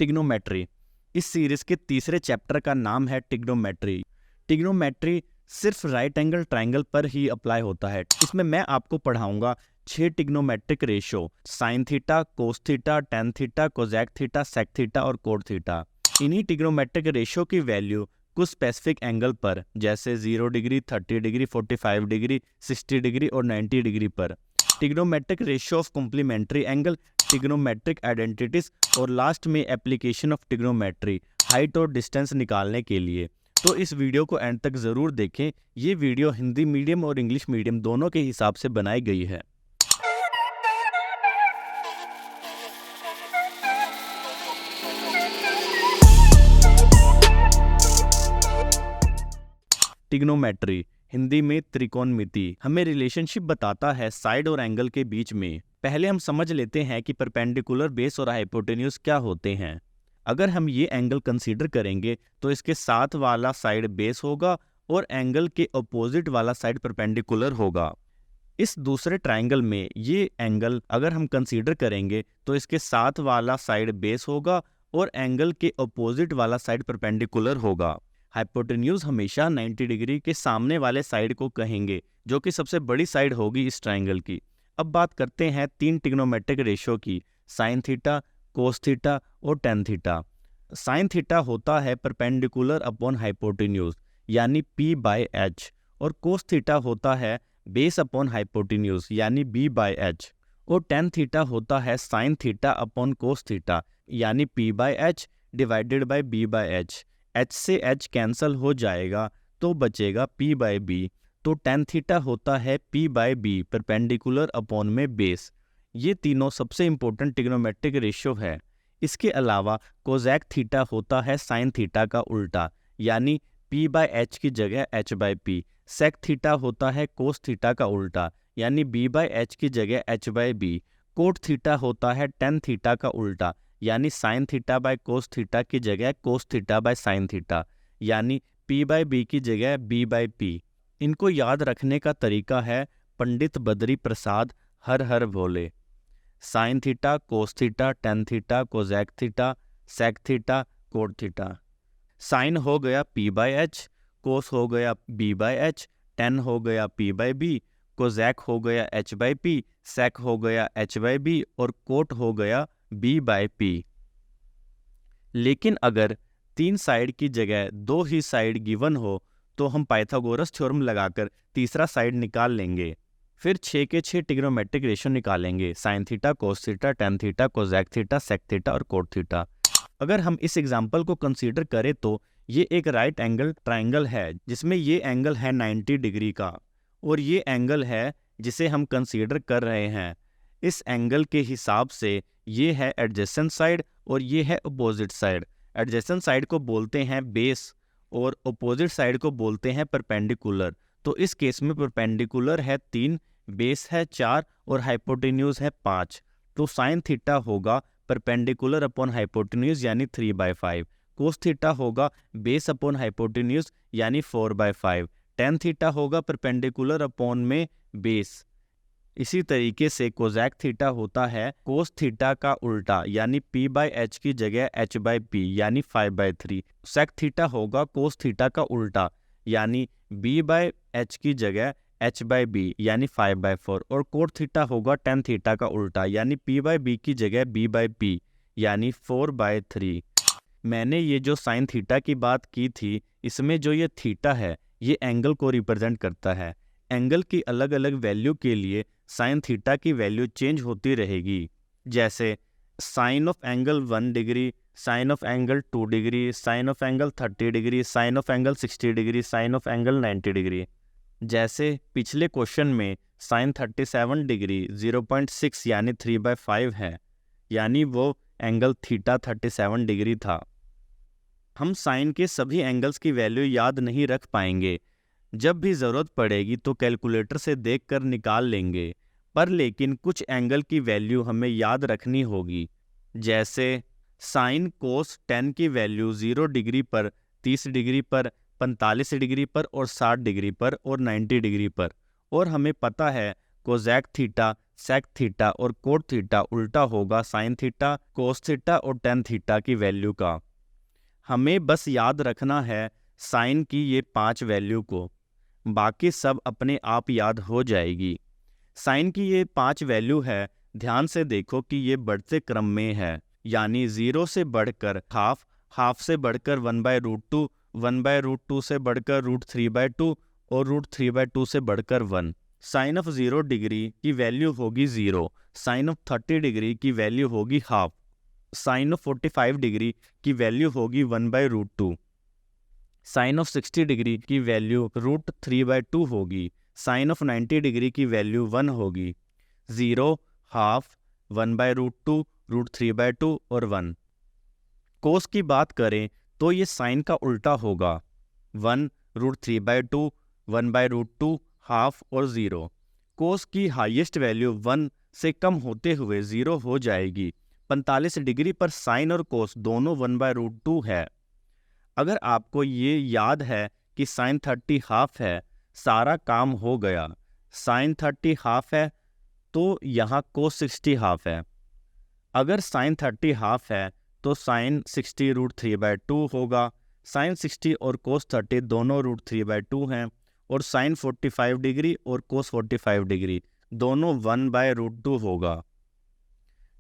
Trigonometry. इस series के तीसरे चैप्टर का नाम है ट्रिग्नोमेट्री। ट्रिग्नोमेट्री सिर्फ राइट एंगल ट्रायंगल पर ही अप्लाई होता है। इसमें मैं आपको पढ़ाऊंगा 6 trigonometric ratio, sine theta, cos theta, tan theta, cosec theta, sec theta और कोट थीटा। इन्हीं ट्रिग्नोमेट्रिक रेशो की वैल्यू कुछ स्पेसिफिक एंगल पर, जैसे 0 डिग्री, 30 डिग्री, 45 डिग्री, 60 डिग्री और 90 डिग्री पर, trigonometric ratio of complementary angle, trigonometric identities और last में एप्लीकेशन ऑफ ट्रिग्नोमेट्री, हाइट और डिस्टेंस निकालने के लिए। तो इस वीडियो को एंड तक ज़रूर देखें। ये वीडियो हिंदी मीडियम और इंग्लिश मीडियम दोनों के हिसाब से बनाई गई है। ट्रिग्नोमेट्री हिंदी में त्रिकोणमिति हमें रिलेशनशिप बताता है साइड और एंगल के बीच में। पहले हम समझ लेते हैं कि परपेंडिकुलर बेस और हाइपोटेन्यूज क्या होते हैं। अगर हम ये एंगल कंसीडर करेंगे तो इसके साथ वाला साइड बेस होगा और एंगल के अपोजिट वाला साइड परपेंडिकुलर होगा। इस दूसरे ट्रायंगल में ये एंगल अगर हम कंसीडर करेंगे तो इसके साथ वाला साइड बेस होगा और एंगल के अपोजिट वाला साइड परपेंडिकुलर होगा। हाइपोटेन्यूज हमेशा 90 डिग्री के सामने वाले साइड को कहेंगे, जो कि सबसे बड़ी साइड होगी इस ट्रायंगल की। अब बात करते हैं 3 ट्रिग्नोमेट्रिक रेशियो की, साइन थीटा, कोस थीटा और टेन थीटा। साइन थीटा होता है परपेंडिकुलर अपॉन हाइपोटेन्यूज यानी P/H, और कोस थीटा होता है बेस अपॉन हाइपोटेन्यूज यानी B/H, और टेन थीटा होता है sine theta upon cos theta यानी P/H divided by B/H। H से H कैंसल हो जाएगा तो बचेगा P/B। तो टेन थीटा होता है P/B परपेंडिकुलर अपॉन में बेस। ये तीनों सबसे इंपॉर्टेंट ट्रिग्नोमेट्रिक रेशियो है। इसके अलावा कोजेक थीटा होता है साइन थीटा का उल्टा यानी P/H की जगह H/P। सेक थीटा होता है कोस थीटा का उल्टा यानी B/H की जगह H/B। कोट थीटा होता है टेन थीटा का उल्टा यानी sine theta by cos theta की जगह cos theta by sine theta यानी P/B की जगह B/P। इनको याद रखने का तरीका है Pandit Badri Prasad Har Har Bhole. Sine theta, cos theta, tan theta, cosec theta, sec theta, cot theta. Sine हो गया P/H, कोस हो गया B/H, टेन हो गया P/B, कोजेक हो गया H/P, सेक हो गया H/B और कोट हो गया B/P। लेकिन अगर 3 साइड की जगह 2 ही साइड गिवन हो तो हम पाइथागोरस थ्योरम लगाकर तीसरा साइड निकाल लेंगे। फिर 6 के 6 ट्रिग्नोमेट्रिक रेशियो निकालेंगे, sine theta, cos theta, tan theta, cosec theta, sec theta और कोट थीटा। अगर हम इस एग्जाम्पल को कंसीडर करें तो ये एक राइट एंगल ट्रायंगल है जिसमें ये एंगल है 90 डिग्री का, और ये एंगल है जिसे हम कंसीडर कर रहे हैं। इस एंगल के हिसाब से ये है एडजेसेंट साइड और ये है अपोजिट साइड। एडजेसेंट साइड को बोलते हैं बेस और अपोजिट साइड को बोलते हैं परपेंडिकुलर। तो इस केस में परपेंडिकुलर है 3, बेस है 4 और हाइपोटेन्यूज है 5। तो साइन थीटा होगा परपेंडिकुलर अपॉन हाइपोटेन्यूज यानी 3/5। कोस थीटा होगा बेस अपॉन हाइपोटेन्यूज यानी 4/5। टेन थीटा होगा परपेंडिकुलर अपॉन में बेस। इसी तरीके से कोजेक थीटा होता है कोस थीटा का उल्टा यानी P/H की जगह H/P यानी 5/3। सेक थीटा होगा कोस थीटा का उल्टा यानी B/H की जगह H/B यानी 5/4, और कोट थीटा होगा टेन थीटा का उल्टा यानी P/B की जगह B/P यानी 4/3। मैंने ये जो साइन थीटा की बात की थी, इसमें जो ये थीटा है ये एंगल को रिप्रेजेंट करता है। एंगल की अलग अलग वैल्यू के लिए साइन थीटा की वैल्यू चेंज होती रहेगी, जैसे sine of angle 1 degree, sine of angle 2 degree, sine of angle 30 degree, sine of angle 60 degree, sine of angle 90 degree. जैसे पिछले क्वेश्चन में साइन 37 डिग्री 0.6 यानी 3/5 है, यानी वो एंगल थीटा 37 डिग्री था। हम साइन के सभी एंगल्स की वैल्यू याद नहीं रख पाएंगे, जब भी ज़रूरत पड़ेगी तो कैलकुलेटर से देखकर निकाल लेंगे, पर लेकिन कुछ एंगल की वैल्यू हमें याद रखनी होगी। जैसे साइन कोस टेन की वैल्यू 0 डिग्री पर, 30 डिग्री पर, 45 डिग्री पर और 60 डिग्री पर और 90 डिग्री पर, और हमें पता है कोजेक थीटा सेक थीटा और कोट थीटा उल्टा होगा साइन थीटा, कोस थीटा और टेन थीटा की वैल्यू का। हमें बस याद रखना है साइन की ये 5 वैल्यू को, बाकी सब अपने आप याद हो जाएगी। साइन की ये 5 वैल्यू है, ध्यान से देखो कि ये बढ़ते क्रम में है, यानी 0 से बढ़कर हाफ, हाफ से बढ़कर 1/√2, 1/√2 से बढ़कर √3/2 और √3/2 से बढ़कर 1। साइन ऑफ 0 डिग्री की वैल्यू होगी 0, साइन ऑफ 30 डिग्री की वैल्यू होगी हाफ, साइन ऑफ 45 डिग्री की वैल्यू होगी 1/√2, साइन ऑफ 60 डिग्री की वैल्यू √3/2 होगी, साइन ऑफ 90 डिग्री की वैल्यू 1 होगी। 0, हाफ, 1/√2, √3/2 और 1। कोस की बात करें तो ये साइन का उल्टा होगा, 1, √3/2, 1/√2, हाफ और 0। कोस की हाईएस्ट वैल्यू 1 से कम होते हुए 0 हो जाएगी। 45 डिग्री पर साइन और कोस दोनों 1/√2 है। अगर आपको ये याद है कि साइन 30 हाफ है, सारा काम हो गया। साइन 30 हाफ है तो यहाँ कोस 60 हाफ है। अगर साइन 30 हाफ है तो साइन 60 √3/2 होगा। साइन 60 और कोस 30 दोनों √3/2 हैं, और साइन 45 डिग्री और कोस 45 डिग्री दोनों 1/√2 होगा।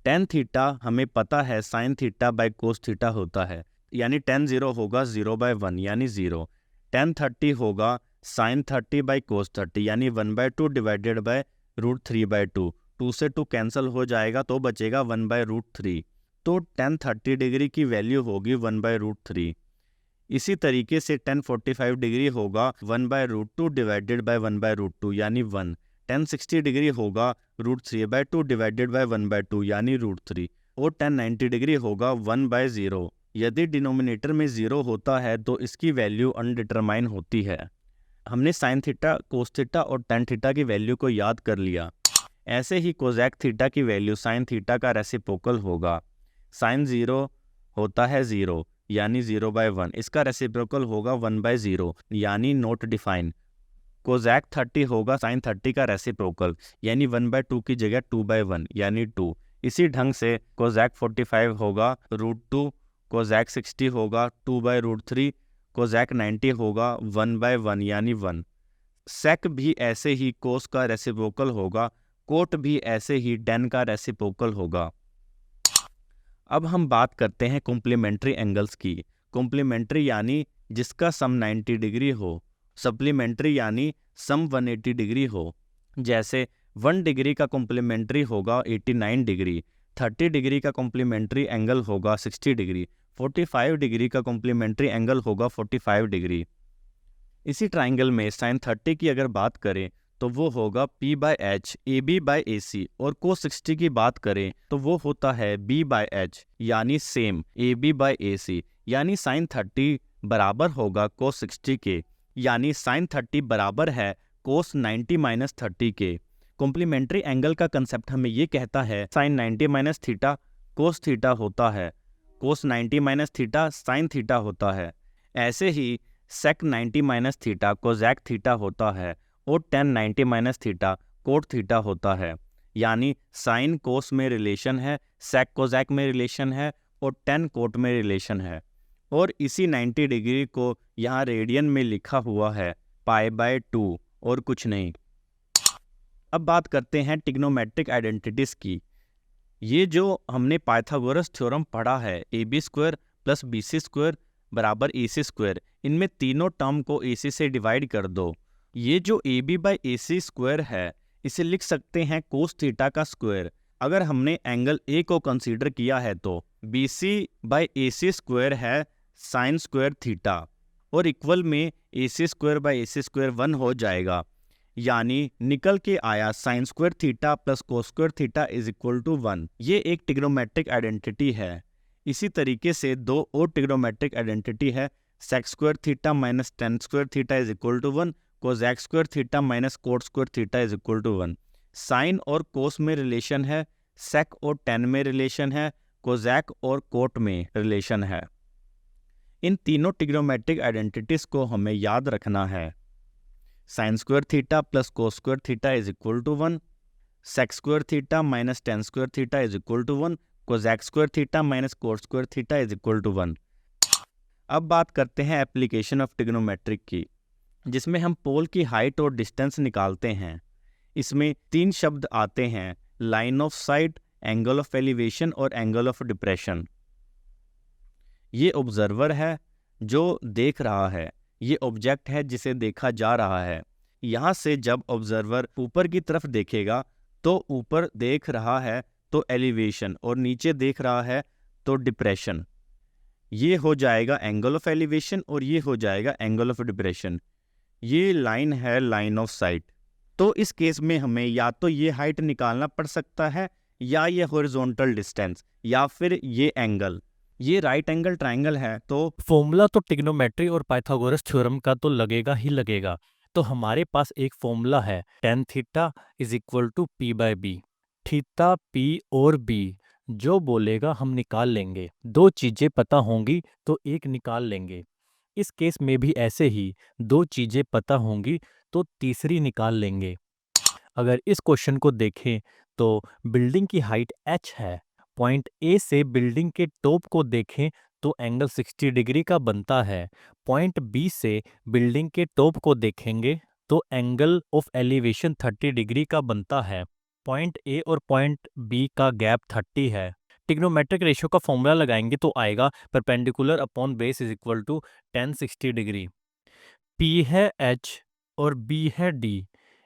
टेन थीटा हमें पता है sine theta by cos theta होता है, यानी टेन 0 होगा 0/1 यानी 0। टेन 30 होगा साइन 30 बाय कोस 30 यानी 1/2 डिवाइडेड बाय √3/2। 2 से 2 कैंसिल हो जाएगा तो बचेगा 1/√3। तो टेन 30 डिग्री की वैल्यू होगी 1/√3। इसी तरीके से टेन 45 डिग्री होगा 1/√2 डिवाइडेड बाय 1/√2 यानी 1। टेन 60 डिग्री होगा √3/2 डिवाइडेड बाय 1/2 यानी √3। और टेन 90 डिग्री होगा 1/0। यदि डिनोमिनेटर में 0 होता है तो इसकी वैल्यू अनडिटरमाइन होती है। हमने साइन थीटा, कोस थीटा और टेन थीटा की वैल्यू को याद कर लिया। ऐसे ही कोसेक थीटा की वैल्यू साइन थीटा का रेसिप्रोकल होगा। साइन 0 होता है 0 यानी 0/1, इसका रेसिप्रोकल होगा 1/0 यानी नॉट डिफाइन। कोसेक 30 होगा साइन 30 का रेसिप्रोकल, यानी 1/2 की जगह 2/1 यानी 2। इसी ढंग से कोसेक 45 होगा √2, कोसेक 60 होगा 2/√3, कोसेक 90 होगा 1/1 यानी 1। सेक भी ऐसे ही कोस का रेसिप्रोकल होगा, कोट भी ऐसे ही टेन का रेसिप्रोकल होगा। अब हम बात करते हैं कॉम्प्लीमेंट्री एंगल्स की। कॉम्प्लीमेंट्री यानी जिसका सम 90 डिग्री हो, सप्लीमेंट्री यानी सम 180 डिग्री हो। जैसे 1 डिग्री का कॉम्प्लीमेंट्री होगा 89 डिग्री, 30 डिग्री का कॉम्प्लीमेंट्री एंगल होगा 60 डिग्री, 45 डिग्री का कॉम्प्लीमेंट्री एंगल होगा 45 डिग्री। इसी ट्राइंगल में साइन 30 की अगर बात करें तो वो होगा P/H AB/AC, और कोस 60 की बात करें तो वो होता है B/H यानी सेम AB/AC, यानी साइन 30 बराबर होगा कोस 60 के, यानी साइन 30 बराबर है कोस 90 - 30 के। कॉम्प्लीमेंट्री एंगल का कंसेप्ट हमें ये कहता है साइन 90 - थीटा कोस थीटा होता है, कोस 90 - थीटा साइन थीटा होता है। ऐसे ही सेक 90 - थीटा कोसेक थीटा होता है, और टेन 90 - थीटा कोट थीटा होता है। यानी साइन कोस में रिलेशन है, सेक कोसेक में रिलेशन है, और टेन कोट में रिलेशन है। और इसी 90 डिग्री को यहाँ रेडियन में लिखा हुआ है π/2 और कुछ नहीं। अब बात करते हैं ट्रिग्नोमेट्रिक आइडेंटिटीज की। ये जो हमने पाइथागोरस थ्योरम पढ़ा है, AB² + BC² = AC², इनमें तीनों टर्म को AC से डिवाइड कर दो। ये जो AB/AC² है, इसे लिख सकते हैं कोस थीटा का स्क्वायर। अगर हमने एंगल A को कंसीडर किया है तो BC/AC² है साइन स्क्वायर थीटा, और इक्वल में AC² / 1 हो जाएगा। यानी निकल के आया sine square theta + cos square theta = 1। ये एक ट्रिग्नोमेट्रिक आइडेंटिटी है। इसी तरीके से दो और ट्रिग्नोमेट्रिक आइडेंटिटी है, sec square theta - tan square theta = 1, cosec square theta - cot square theta = 1। Sine और कोस में रिलेशन है, सेक और टेन में रिलेशन है, कोसेक और कोट में रिलेशन है। इन तीनों ट्रिग्नोमेट्रिक आइडेंटिटीज को हमें याद रखना है। Sine square theta + cos square theta = 1, sec square theta minus tan square theta is equal to 1, cosec square theta minus cot square theta is equal to 1। अब बात करते हैं एप्लीकेशन ऑफ ट्रिग्नोमेट्रिक की, जिसमें हम पोल की हाइट और डिस्टेंस निकालते हैं। इसमें 3 शब्द आते हैं, line of site, angle of elevation और एंगल ऑफ डिप्रेशन। ये ऑब्जर्वर है जो देख रहा है, ये ऑब्जेक्ट है जिसे देखा जा रहा है। यहाँ से जब ऑब्जर्वर ऊपर की तरफ देखेगा तो ऊपर देख रहा है तो एलिवेशन, और नीचे देख रहा है तो डिप्रेशन। ये हो जाएगा एंगल ऑफ एलिवेशन और ये हो जाएगा एंगल ऑफ डिप्रेशन। ये लाइन है लाइन ऑफ साइट। तो इस केस में हमें या तो ये हाइट निकालना पड़ सकता है, या ये हॉरिजॉन्टल डिस्टेंस, या फिर ये एंगल। ये राइट एंगल ट्रायंगल है तो फॉर्मूला तो ट्रिग्नोमेट्री और पाइथागोरस थ्योरम का तो लगेगा ही लगेगा। तो हमारे पास एक फॉर्मूला है, tan theta is equal to P by B. Theta, P और बी जो बोलेगा हम निकाल लेंगे। 2 चीज़ें पता होंगी तो एक निकाल लेंगे। इस केस में भी ऐसे ही 2 चीज़ें पता होंगी तो तीसरी निकाल लेंगे। अगर इस क्वेश्चन को देखें तो बिल्डिंग की हाइट h है। पॉइंट ए से बिल्डिंग के टॉप को देखें तो एंगल 60 डिग्री का बनता है। पॉइंट बी से बिल्डिंग के टॉप को देखेंगे तो एंगल ऑफ एलिवेशन 30 डिग्री का बनता है। पॉइंट ए और पॉइंट बी का गैप 30 है। ट्रिग्नोमेट्रिक रेशियो का फॉर्मूला लगाएंगे तो आएगा perpendicular upon base is equal to tan 60 degree. P है h और B है d,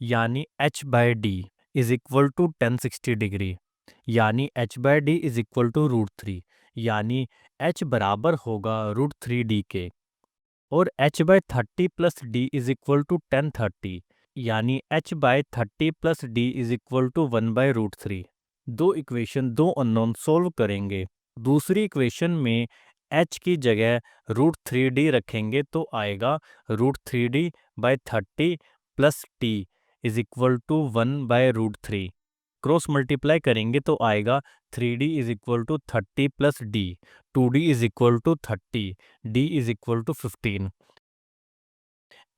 यानी h by D is equal to tan 60 degree, यानी h by D is equal to √3, यानी h बराबर होगा √3d के। और h by 30 plus d is equal to tan 30, यानी h by 30 plus d is equal to 1 by √3। 2 equation 2 unknown solve करेंगे। दूसरी equation में h की जगह √3d रखेंगे तो आएगा √3d by 30 plus t is equal to 1 by √3। Cross multiply करेंगे तो आएगा 3d is equal to 30 plus d, 2d is equal to 30, d is equal to 15।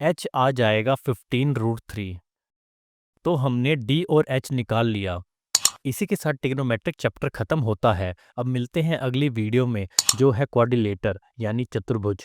h आ जाएगा 15√3। तो हमने d और h निकाल लिया। इसी के साथ ट्रिग्नोमेट्रिक चैप्टर खत्म होता है। अब मिलते हैं अगली वीडियो में, जो है क्वाड्रिलेटर यानी चतुर्भुज।